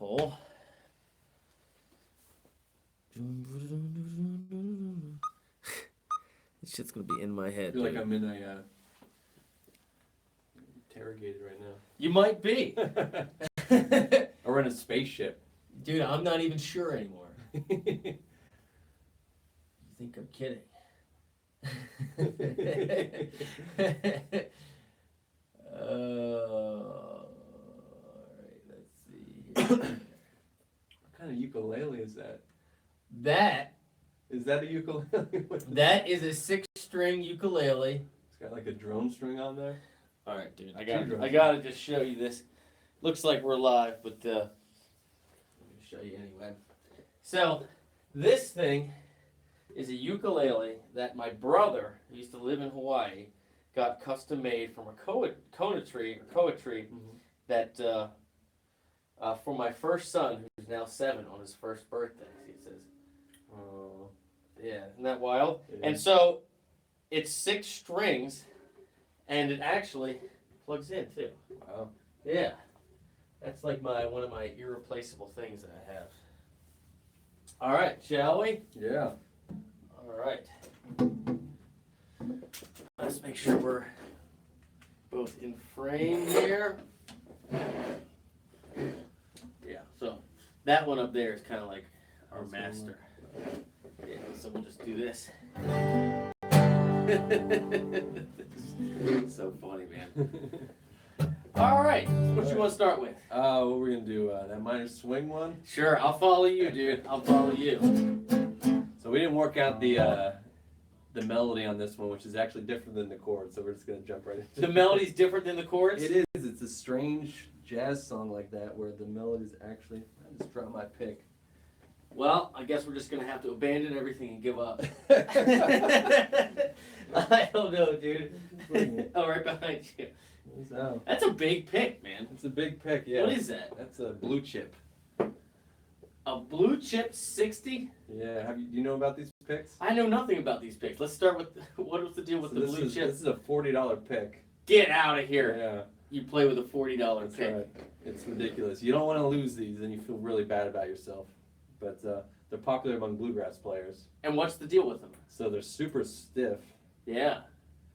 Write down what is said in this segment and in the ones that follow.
hole. This shit's gonna be in my head. I feel like I'm in a interrogated right now. You might be. Or in a spaceship. Dude, I'm not even sure anymore. You think I'm kidding? Alright, let's see here. What kind of ukulele is that? That Is that a ukulele? that is a 6-string ukulele. It's got like a drone string on there. Alright, dude, I gotta just show you this. Looks like we're live, but let me show you anyway. So, this thing is a ukulele that my brother, who used to live in Hawaii, got custom made from a koa tree that for my first son, who's now 7, on his first birthday. He says, Oh. yeah, isn't that wild? Yeah. And so it's 6 strings, and it actually plugs in too. Wow. Yeah, that's like one of my irreplaceable things that I have. All right, shall we? Yeah. All right. Let's make sure we're both in frame here. Yeah, so that one up there is kind of like our master. Yeah, so we'll just do this. So funny, man. All right, what you want to start with? What we're gonna do? That minor swing one. Sure, I'll follow you, dude. I'll follow you. So we didn't work out the melody on this one, which is actually different than the chords. So we're just gonna jump right into it. The melody's different than the chords? It is. It's a strange jazz song like that where the melody's actually. I just dropped my pick. Well, I guess we're just gonna have to abandon everything and give up. I don't know, dude. Oh, right behind you. So, That's a big pick, man. it's a big pick, yeah. What is that? That's a blue chip. A blue chip 60? Yeah. Do you know about these picks? I know nothing about these picks. Let's start with what was the deal with So the blue chip? This is a $40 pick. Get out of here. Yeah. You play with a $40 That's pick. right. It's ridiculous. You don't want to lose these, and you feel really bad about yourself. But they're popular among bluegrass players. And what's the deal with them? So they're super stiff, Yeah.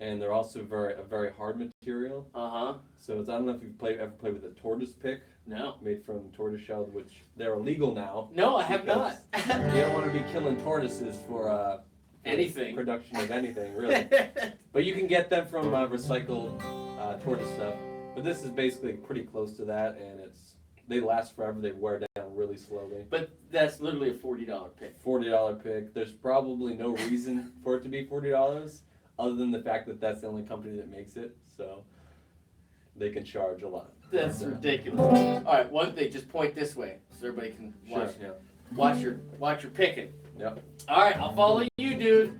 and they're also a very hard material. Uh-huh. So I don't know if you've ever played with a tortoise pick No. made from tortoise shell, which they're illegal now. No, I have because not. You don't want to be killing tortoises for Anything. production of anything, really. But you can get them from recycled tortoise stuff. But this is basically pretty close to that, and they last forever. They wear down really slowly. But that's literally a $40 pick. $40 pick. There's probably no reason for it to be $40 other than the fact that that's the only company that makes it. So they can charge a lot. That's ridiculous. All right, one thing, just point this way so everybody can watch. Sure, Watch your picking. Yep. All right, I'll follow you, dude.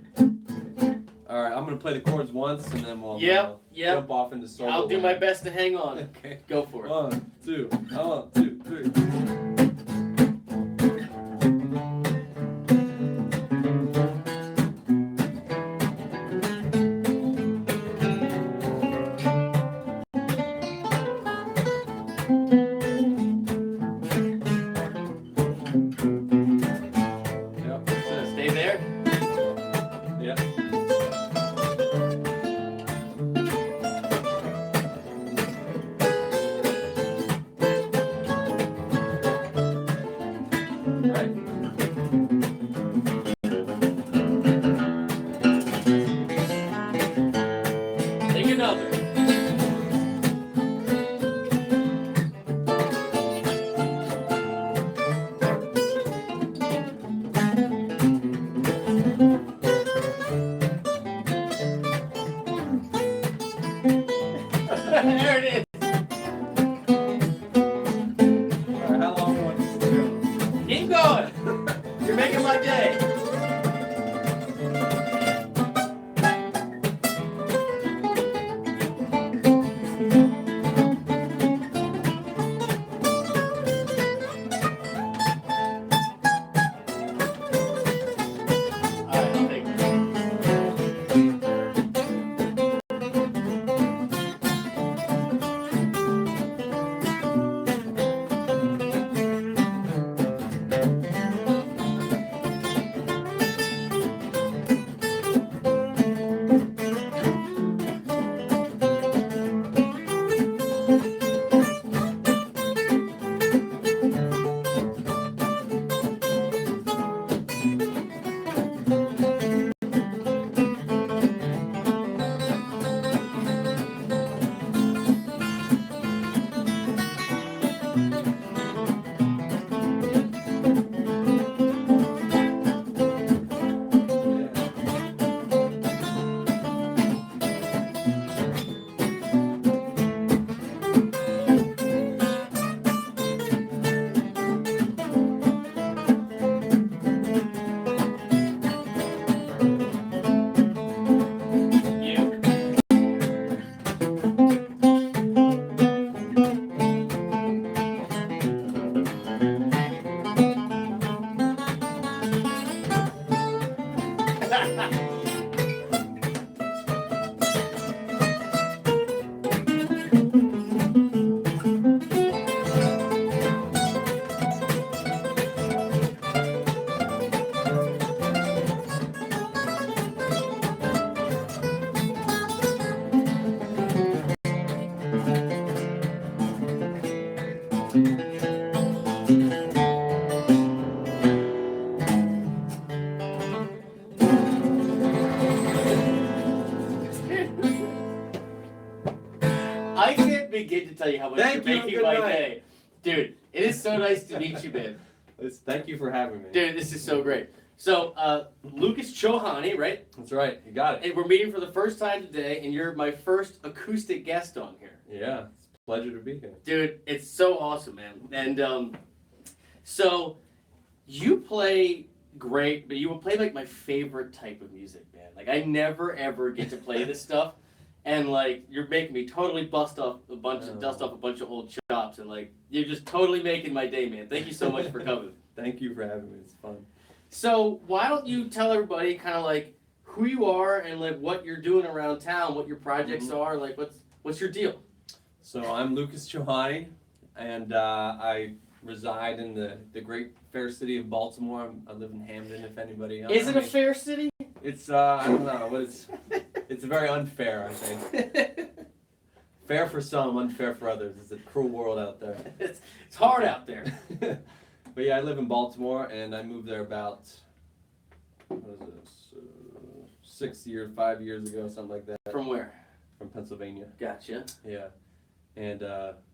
All right, I'm gonna play the chords once, and then we'll Yep. jump off into solo. I'll do my best to hang on. Okay. Go for it. 1, 2, 3. Yep. Stay there. Yep. Right. Take another. I can't begin to tell you how much Thank you're you, making good my night. day. Dude, it is so nice to meet you, man. Thank you for having me. Dude, this is so great. So, Lucas Chohany, right? That's right. You got it. And we're meeting for the first time today, and you're my first acoustic guest on here. Yeah, it's a pleasure to be here. Dude, it's so awesome, man. And so you play great, but you will play like my favorite type of music, man. Like I never ever get to play this stuff, and like you're making me totally dust off a bunch of old chops, and like you're just totally making my day, man. Thank you so much for coming. Thank you for having me. It's fun. So why don't you tell everybody kind of like who you are and like what you're doing around town, what your projects are, like what's your deal? So I'm Lucas Chohany, and I reside in the great fair city of Baltimore. I live in Hamden, if anybody. Is it a fair city? It's I don't know, but it's very unfair, I think. Fair for some, unfair for others. It's a cruel world out there. It's hard out there. But yeah, I live in Baltimore, and I moved there about, what is this, 5 years ago, something like that. From where? From Pennsylvania. Gotcha. Yeah. And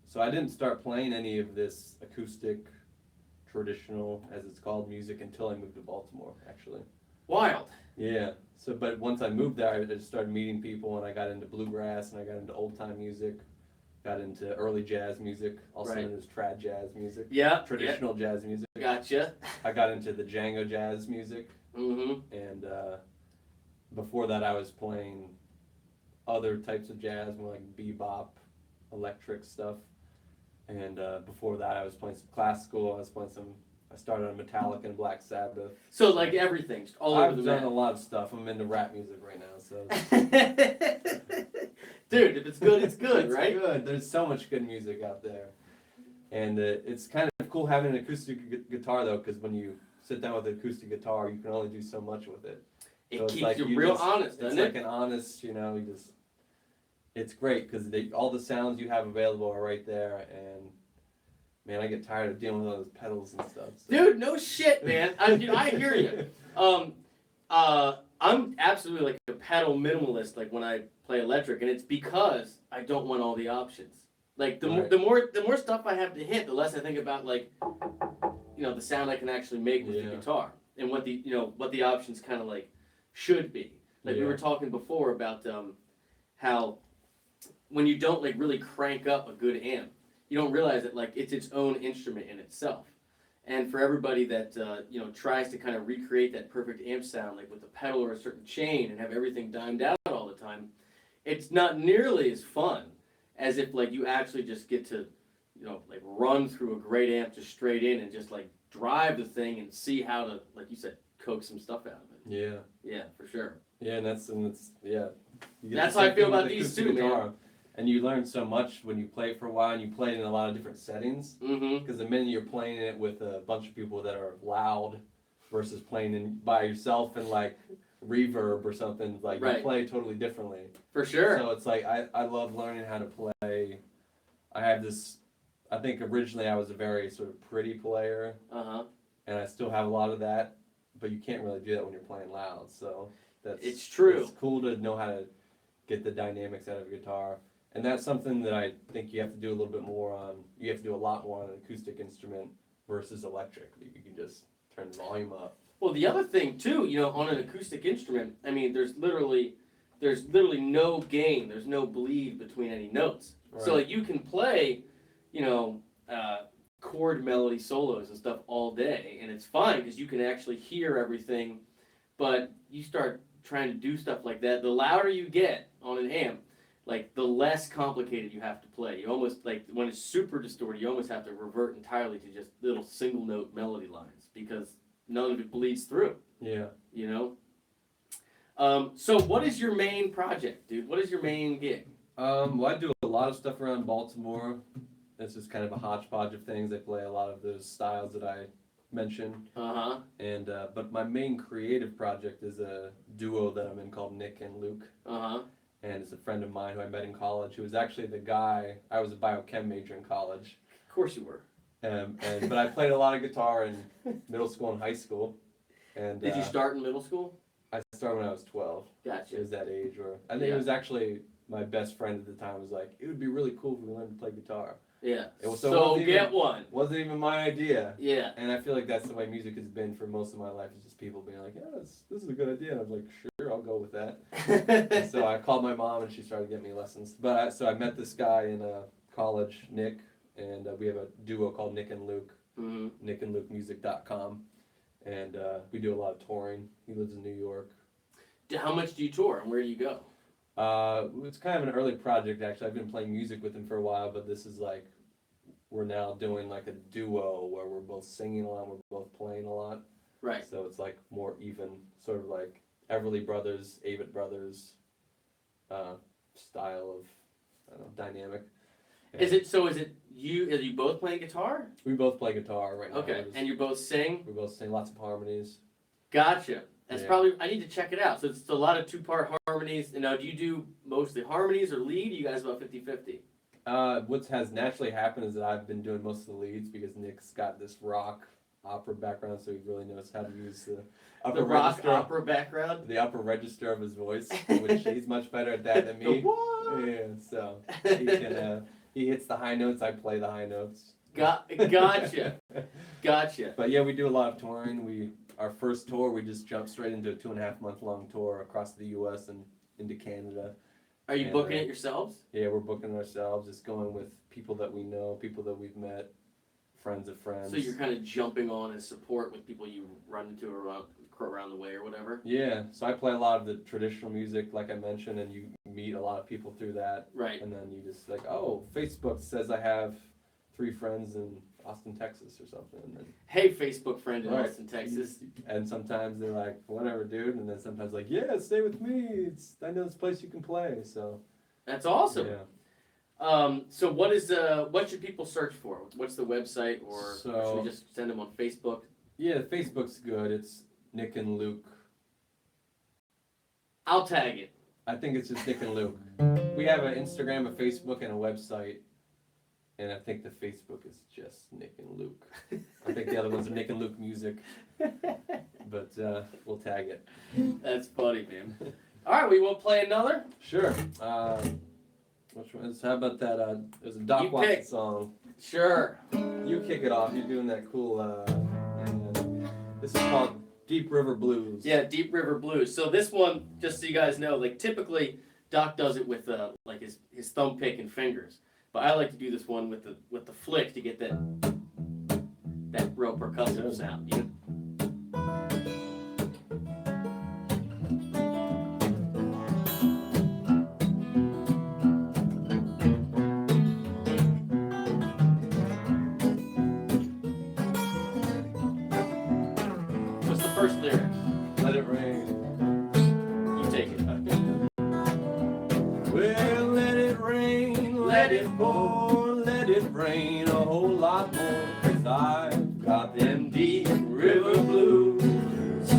so I didn't start playing any of this acoustic, traditional, as it's called, music until I moved to Baltimore, actually. Wild. Yeah. So, but once I moved there, I just started meeting people, and I got into bluegrass, and I got into old-time music, got into early jazz music, also known as trad jazz music. Yeah. Traditional jazz music. Gotcha. I got into the Django jazz music. Mm-hmm. And before that, I was playing other types of jazz, more like bebop, electric stuff. And before that, I was playing some classical. I started on Metallica and Black Sabbath. So like everything's all over the I've done map. a lot of stuff. I'm into rap music right now, so. Dude, if it's good, it's good, It's right? good. There's so much good music out there. And it's kind of cool having an acoustic guitar, though, because when you sit down with an acoustic guitar, you can only do so much with it. It So it's keeps like you real just- honest, doesn't It's it? like an honest, it's great because all the sounds you have available are right there, and man, I get tired of dealing with all those pedals and stuff. So. Dude, no shit, man. I hear you. I'm absolutely like a pedal minimalist. Like when I play electric, and it's because I don't want all the options. Like the more stuff I have to hit, the less I think about like, the sound I can actually make with the guitar and what the options kind of like should be. Like we were talking before about how when you don't like really crank up a good amp, you don't realize that like it's its own instrument in itself. And for everybody that tries to kind of recreate that perfect amp sound, like with a pedal or a certain chain, and have everything dimed out all the time, it's not nearly as fun as if like you actually just get to, like run through a great amp just straight in and just like drive the thing and see how to, like you said, coax some stuff out of it. Yeah. Yeah, for sure. Yeah, and that's yeah. That's how I feel about these two, man. And you learn so much when you play it for a while, and you play it in a lot of different settings. Mm-hmm. Because the minute you're playing it with a bunch of people that are loud, versus playing in by yourself and like reverb or something, like you play totally differently. For sure. So it's like I love learning how to play. I have this. I think originally I was a very sort of pretty player. And I still have a lot of that, but you can't really do that when you're playing loud. So it's true. It's cool to know how to get the dynamics out of a guitar. And that's something that I think you have to do a little bit more on. You have to do a lot more on an acoustic instrument versus electric. You can just turn the volume up. Well, the other thing too, on an acoustic instrument, I mean, there's literally no gain, there's no bleed between any notes. Right. So like you can play, chord melody solos and stuff all day, and it's fine because you can actually hear everything. But you start trying to do stuff like that, the louder you get on an amp, like the less complicated you have to play. You almost like when it's super distorted, you almost have to revert entirely to just little single note melody lines because none of it bleeds through. Yeah. So what is your main project, dude? What is your main gig? Well, I do a lot of stuff around Baltimore. It's just kind of a hodgepodge of things. I play a lot of those styles that I mentioned. And but my main creative project is a duo that I'm in called Nick and Luke. And it's a friend of mine who I met in college, who was actually the guy. I was a biochem major in college. course you were. But I played a lot of guitar in middle school and high school. And Did you start in middle school? I started when I was 12. Gotcha. It was that age where I think it was actually my best friend at the time was like, it would be really cool if we learned to play guitar. Yeah. So get one. Wasn't even my idea. Yeah. And I feel like that's the way music has been for most of my life. Is just people being like, yeah, this is a good idea. And I was like, sure, I'll go with that. And so I called my mom and she started getting me lessons. But so I met this guy in college, Nick, and we have a duo called Nick and Luke, nickandlukemusic.com. And we do a lot of touring. He lives in New York. How much do you tour and where do you go? It's kind of an early project, actually. I've been playing music with him for a while, but this is like, we're now doing like a duo where we're both singing a lot, we're both playing a lot. Right. So it's like more even, sort of like Everly Brothers, Avett Brothers style of, I don't know, dynamic. And Is it you, are you both playing guitar? we both play guitar right now. Okay, and you both sing? We both sing lots of harmonies. Gotcha. That's Yeah. probably, I need to check it out. So it's a lot of two-part harmonies. And now, do you do mostly harmonies or lead? You guys about 50-50? What has naturally happened is that I've been doing most of the leads because Nick's got this rock opera background, so he really knows how to use the upper The rock register, opera background? the upper register of his voice, which he's much better at that than me. What? Yeah, so he can he hits the high notes, I play the high notes. Gotcha. Gotcha. But yeah, we do a lot of touring. Our first tour, we just jumped straight into a 2.5 month long tour across the U.S. and into Canada. Are you booking it yourselves? Yeah, we're booking ourselves. Just going with people that we know, people that we've met, friends of friends. So you're kind of jumping on as support with people you run into around the way or whatever? Yeah, so I play a lot of the traditional music, like I mentioned, and you meet a lot of people through that. Right. And then you just like, oh, Facebook says I have 3 friends in Austin, Texas or something. And Hey, Facebook friend in Right. Austin, Texas. And sometimes they're like, whatever, dude. And then sometimes like, yeah, stay with me. I know this place you can play. So That's awesome. yeah. So what should people search for? What's the website, or should we just send them on Facebook? Yeah, Facebook's good. It's Nick and Luke. I'll tag it. I think it's just Nick and Luke. We have an Instagram, a Facebook, and a website. And I think the Facebook is just Nick and Luke. I think the other ones are Nick and Luke Music. But we'll tag it. That's funny, man. All right, we want to play another? Sure. Which one is, how about that? There's a Doc You Watson pick. song. Sure. You kick it off. You're doing that cool. This is called Deep River Blues. Yeah, Deep River Blues. So this one, just so you guys know, like typically Doc does it with like his thumb pick and fingers, but I like to do this one with the flick to get that real percussive sound. You know? What's the first lyric? Let it rain. You take it. Well, let it rain, let it pour, let it rain a whole lot more. 'Cause I've got them deep river blues.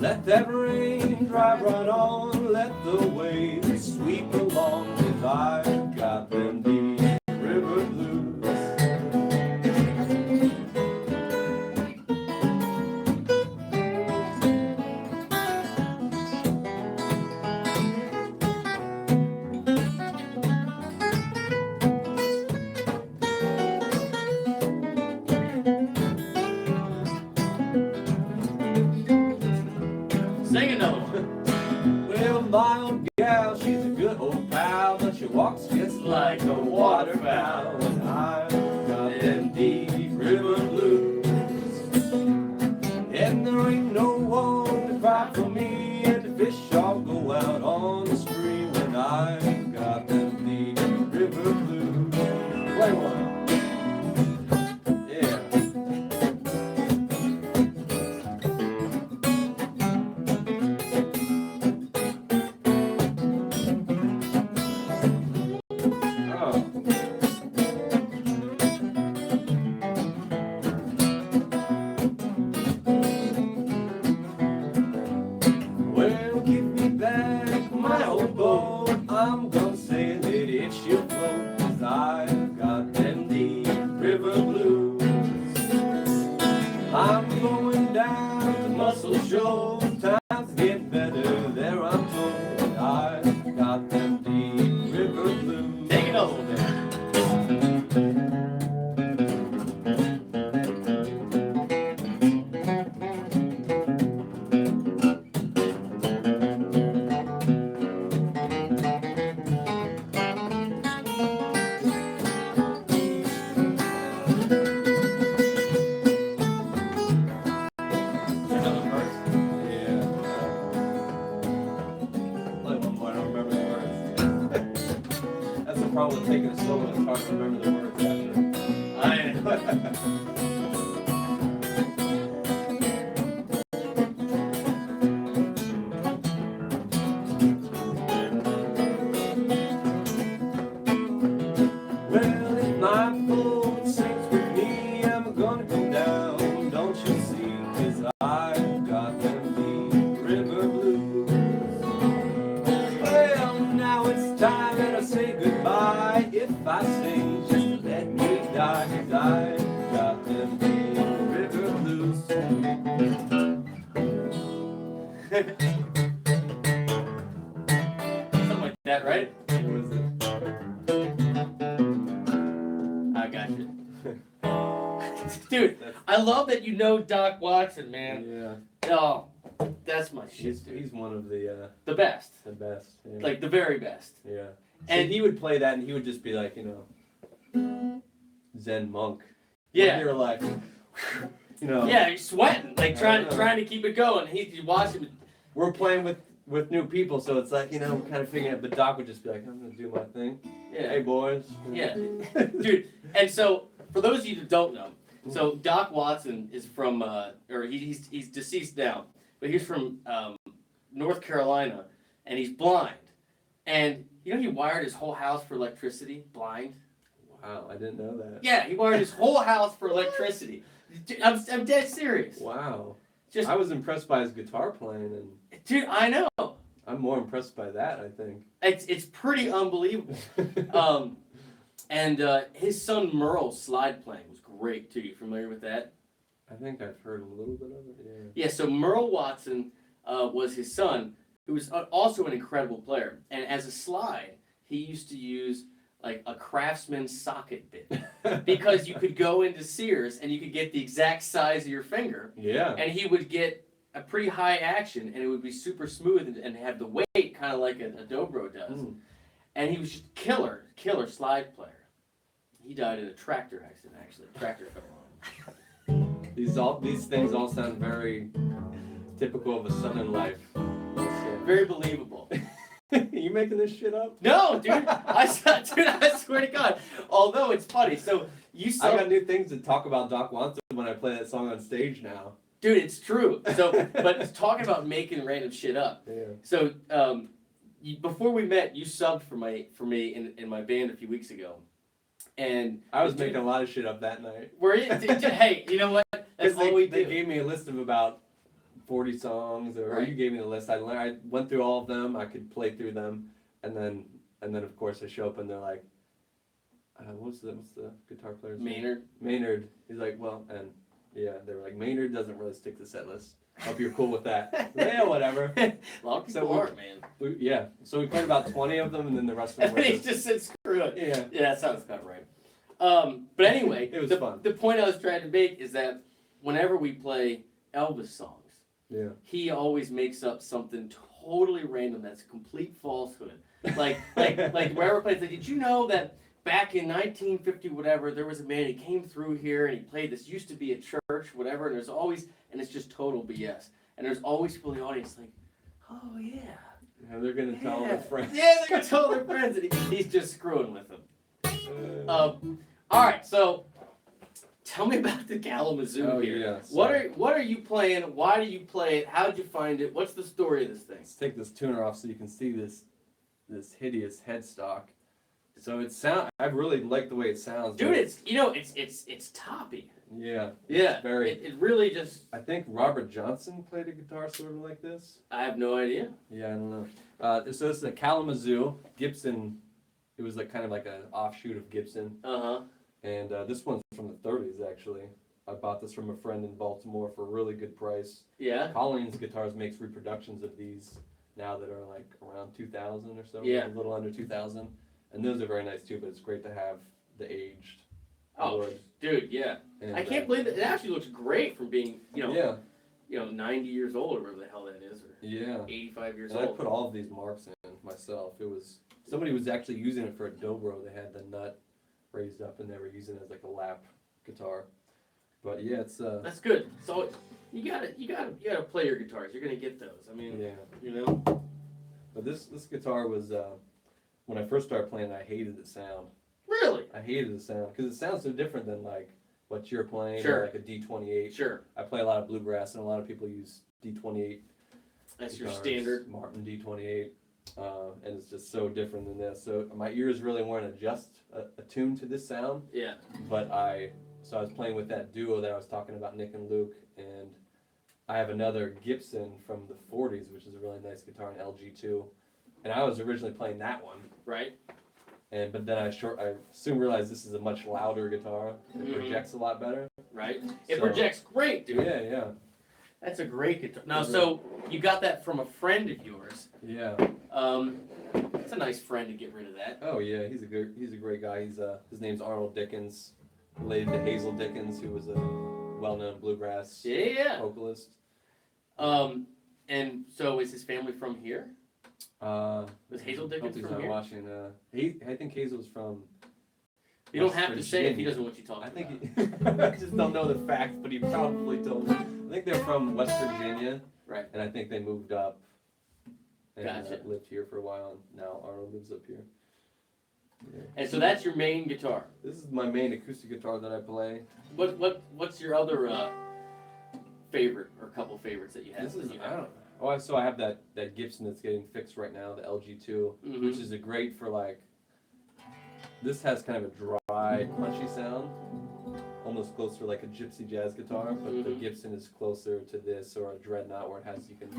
Let that rain drive right on, let the waves sweep along. 'Cause I've got them deep river blues. Sing another one. Well, my old gal, she's a good old pal, but she walks just like a hard to remember the words after. I know. Well, if my boat sinks with me, I'm gonna go down, don't you see? 'Cause I've got them deep river blues. Well, now it's time that I say goodbye. If I sing, just let me die, 'cause I've got them deep river blues. Something like that, right? What was it? I got you. Dude, I love that you know Doc Watson, man. Yeah, Oh, that's my shit, dude. he's one of the best. best. Yeah. Like, the very best. Yeah. And And he would play that, and he would just be like, you know, Zen monk. Yeah. You're like, you know. Yeah, he's sweating, like I know. trying to keep it going. You watch him. We're playing with new people, so it's like, you know, we're kind of figuring it. But Doc would just be like, I'm gonna do my thing. Yeah. Hey, boys. Yeah. Dude, and so, for those of you that don't know, so Doc Watson is from, or he's deceased now, but he's from North Carolina, and he's blind. And you know he wired his whole house for electricity, blind? Wow, I didn't know that. Yeah, he wired his whole house for electricity. Dude, I'm dead serious. Wow. Just, I was impressed by his guitar playing, and dude, I know. I'm more impressed by that, I think. It's pretty unbelievable. And his son Merle's slide playing was great too. You familiar with that? I think I've heard a little bit of it, Yeah, so Merle Watson was his son, who was also an incredible player. And as a slide, he used to use like a Craftsman socket bit because you could go into Sears and you could get the exact size of your finger, Yeah. and he would get a pretty high action, and it would be super smooth and have the weight kind of like a dobro does. Mm. And he was just killer slide player. He died in a tractor accident, actually. Tractor fell on him. These things all sound very typical of a Southern life. Very believable. You making this shit up? No, dude. I swear to God. Although it's funny. So you saw, I got new things to talk about Doc Watson when I play that song on stage now. dude. It's true. So, but talking about making random shit up. Yeah. So, before we met, you subbed for me in my band a few weeks ago, and I was making a lot of shit up that night. were you? Hey, you know what? That's all we They do. gave me a list of about 40 songs, or Right. you gave me the list. I went through all of them. I could play through them, and then of course I show up and they're like, what's the guitar player's name? Maynard. Maynard. He's like, well, and yeah, they were like, Maynard doesn't really stick to set lists. Hope you're cool with that. Yeah, whatever. A lot of So people we- aren't, man. Yeah, so we played about 20 of them, and then the rest of And them were he just, just said, "Screw it." yeah. Yeah, that sounds about right. But anyway, It was fun. The point I was trying to make is that whenever we play Elvis songs, Yeah. he always makes up something totally random that's a complete falsehood. Like wherever plays, like, did you know that back in 1950 whatever, there was a man, he came through here and he played this, used to be a church, whatever, and there's always, and it's just total BS. And there's always people in the audience like, oh yeah. And they're gonna tell their friends. Yeah, they're gonna tell their friends, and he's just screwing with them. All right, so tell me about the Kalamazoo Oh, here. yeah, What so- are you playing? Why do you play it? How did you find it? What's the story of this thing? Let's take this tuner off so you can see this hideous headstock. So I really like the way it sounds. Dude, but- it's toppy. Yeah. Yeah, very. It really just, I think Robert Johnson played a guitar sort of like this. I have no idea. Yeah, I don't know. So this is a Kalamazoo Gibson. It was like kind of like an offshoot of Gibson, Uh-huh. and this one's from the 30s actually. I bought this from a friend in Baltimore for a really good price. Yeah. Collins Guitars makes reproductions of these now that are like around 2,000 or so. Yeah. A little under 2,000, and those are very nice too. But it's great to have the aged Oh, wood. dude, yeah. And, I can't believe it. It actually looks great from being, Yeah. 90 years old or whatever the hell that is, or Yeah. 85 years And I old. put all of these marks in myself. It was somebody was actually using it for a dobro. They had the nut raised up and they were using it as like a lap guitar. But yeah, it's That's good. So you gotta play your guitars. You're gonna get those. I mean, But this guitar was when I first started playing, I hated the sound. Really? I hated the sound because it sounds so different than like what you're playing, Sure. or like a D28. Sure. I play a lot of bluegrass, and a lot of people use D28. That's your guitars, standard. Martin D28, and it's just so different than this. So my ears really weren't attuned to this sound. Yeah. But I was playing with that duo that I was talking about, Nick and Luke, and I have another Gibson from the 40s, which is a really nice guitar, an LG2, and I was originally playing that one. Right. But then I soon realized this is a much louder guitar. It projects a lot better. Right. It projects great, dude. Yeah. That's a great guitar. Now, so you got that from a friend of yours. Yeah. It's a nice friend to get rid of that. Oh yeah, he's a great guy. His name's Arnold Dickens, related to Hazel Dickens, who was a well-known bluegrass vocalist. And so is his family from here? Was Hazel Dickens from here? Watching. I think Hazel's from. You don't have to say if he doesn't want you talking about. I just don't know the facts, but he probably told me. I think they're from West Virginia. Right. And I think they moved up. And Gotcha. Lived here for a while, and now Arnold lives up here. Yeah. And so that's your main guitar. This is my main acoustic guitar that I play. What's your other favorite or couple favorites that you have? So I have that Gibson that's getting fixed right now, the LG2, which is great for like. This has kind of a dry, crunchy sound, almost closer to like a gypsy jazz guitar, but the Gibson is closer to this or a dreadnought where you can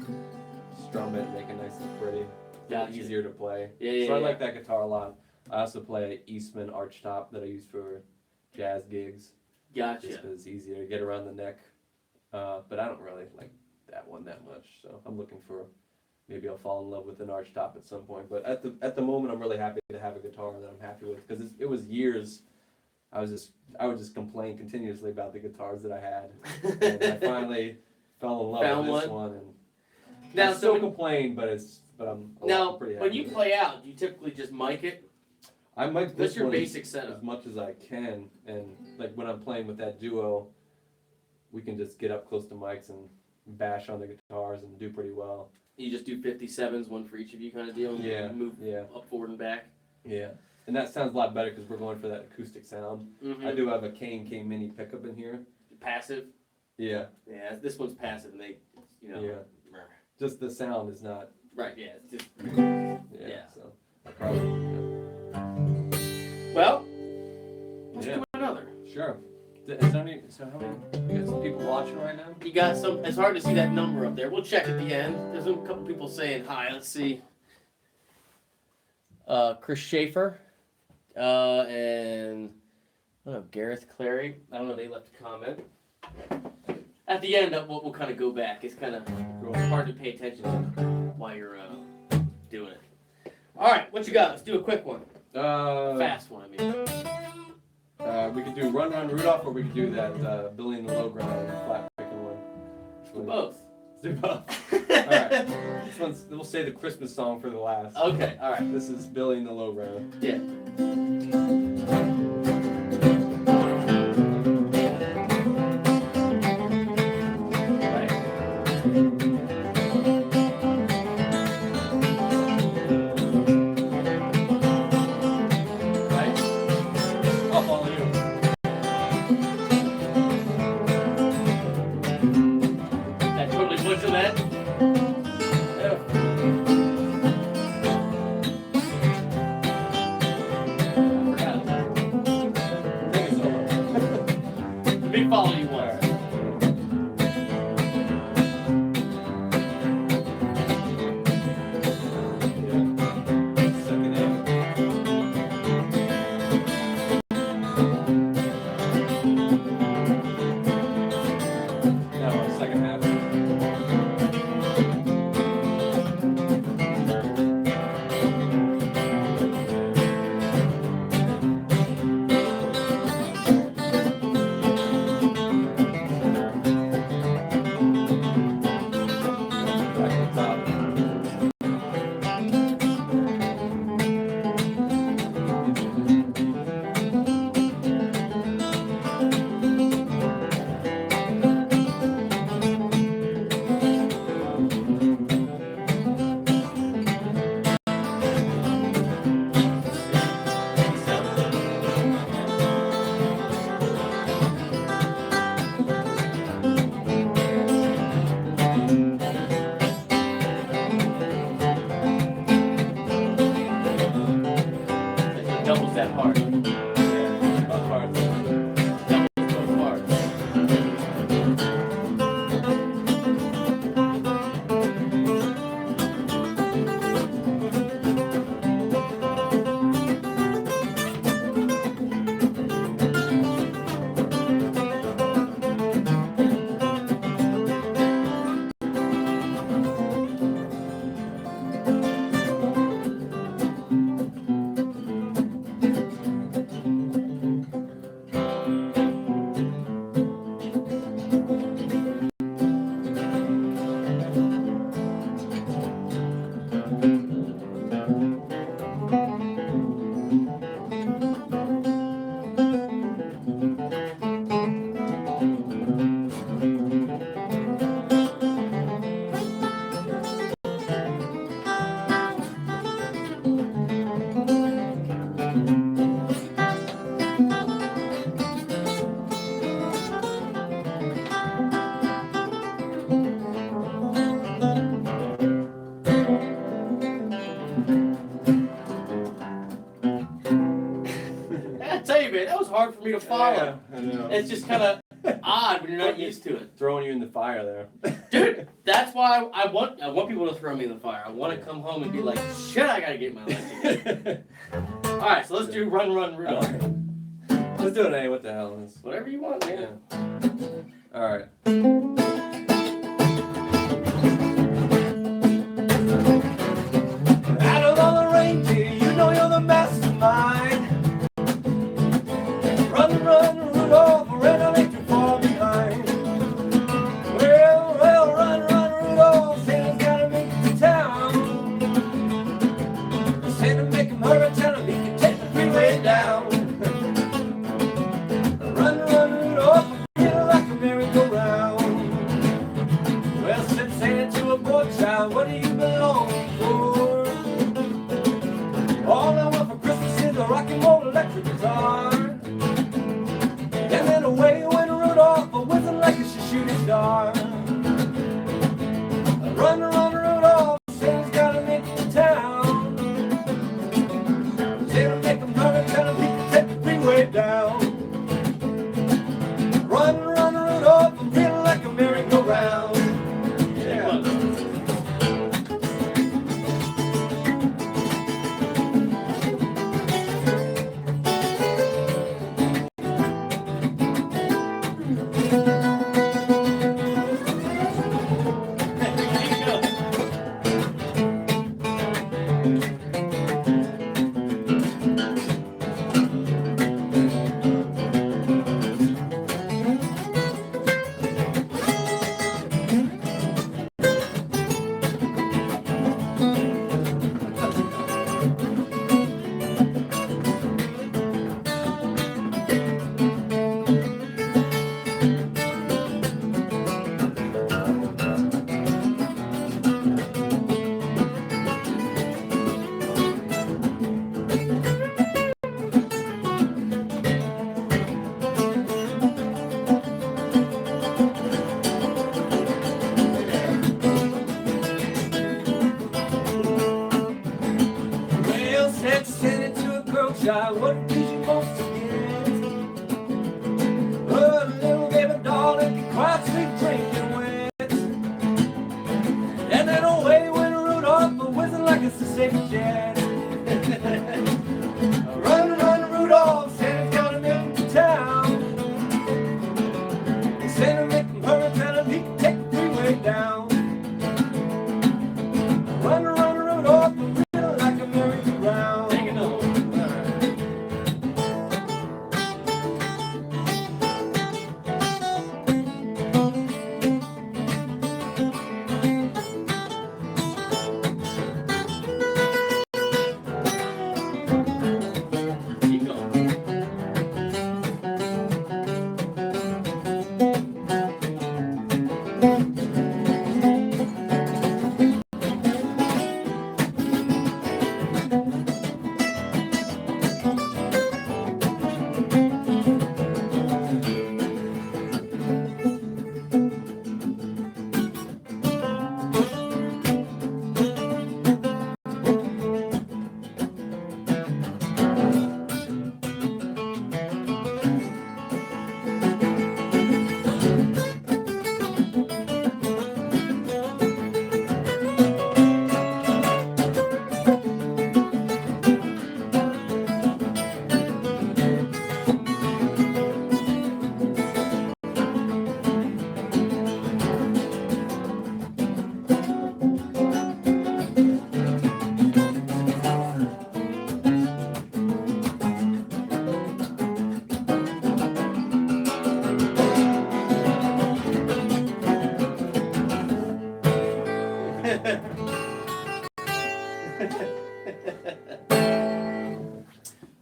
strum it and make it nice and pretty. Gotcha. Easier to play. Yeah, so I like that guitar a lot. I also play Eastman archtop that I use for jazz gigs. Gotcha. Just because it's easier to get around the neck. But I don't really like that one that much, so I'm looking for. Maybe I'll fall in love with an archtop at some point, but at the moment I'm really happy to have a guitar that I'm happy with because it was years. I would just complain continuously about the guitars that I had, and I finally fell in love with this one. And now, I still complain, but I'm pretty happy. When you play out, do you typically just mic it? I mic this What's your one basic setup? as much as I can, and like when I'm playing with that duo, we can just get up close to mics and bash on the guitars and do pretty well. You just do 57s, one for each of you kind of deal, and you move up, forward, and back? Yeah. And that sounds a lot better because we're going for that acoustic sound. I do have a K Mini pickup in here. Passive? Yeah. Yeah, this one's passive, and they, Yeah. Just the sound is not. Right, yeah. It's just, So, probably, Well, let's do another. Sure. Is there any, so how many, you got some people watching right now? You got some, it's hard to see that number up there. We'll check at the end. There's a couple people saying hi. Let's see. Chris Schaefer, and I don't know, Gareth Clary. I don't know, they left a comment. At the end, we'll kind of go back. It's kind of hard to pay attention to while you're doing it. All right, what you got? Let's do a quick one. Fast one, I mean. We could do Run Run Rudolph, or we could do that Billy in the Low Ground flat picking one. Do both. Let's do both. Alright. This one's, we'll say the Christmas song for the last. Okay, alright. This is Billy in the Low Ground. Yeah. Follow you one. hard for me to follow. Yeah, I know. It's just kind of odd when you're not used to it. Throwing you in the fire there. Dude, that's why I want people to throw me in the fire. I want to come home and be like, shit, I gotta get my life together. All right, so let's do Run Run Rudolph. Let's do it, hey, what the hell is? Whatever you want, man. Yeah. All right. Out of all the reindeer, you know you're the mastermind. Run, run, Rudolph, ran on ain't too far behind. Well, run, run, Rudolph, Santa's gotta make it to town. Santa make him hurry, tell him he can take the freeway down. Run, run, Rudolph, feel like a merry-go-round. Well, said Santa to a boy child, what do you belong for? All I want for Christmas is a rock and roll electric guitar. And then away went Rudolph, whistling like a shooting star. Run, run, Rudolph, Santa's gotta make it to town. Santa make him hurry, tell him he can take the freeway down. Run, run, Rudolph, I'm feeling like a merry-go-round. Yeah. Well, said Santa to a girl child, what did you most to get? Oh, the little baby doll that could quite sweet drinking wet. And then away went Rudolph, whizzing like a safe jet. Run, run, Rudolph, Santa's gonna make it to town. Santa make him hurry, tell him he can take the freeway down. Run, run, Rudolph, I'm feeling like a merry-go-round. Take it over. Keep going.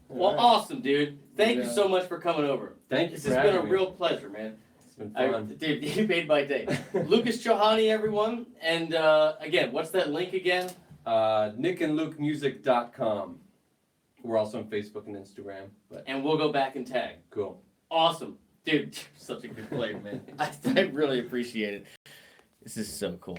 Well, awesome, dude. Thank you so much for coming over. Thank you This for has been a having me. real pleasure, man. It's been fun. Dude, you made my day. Lucas Chohany, everyone. And again, what's that link again? nickandlukemusic.com. We're also on Facebook and Instagram. But And we'll go back and tag. cool. Awesome. Dude, such a good player, man. I really appreciate it. This is so cool.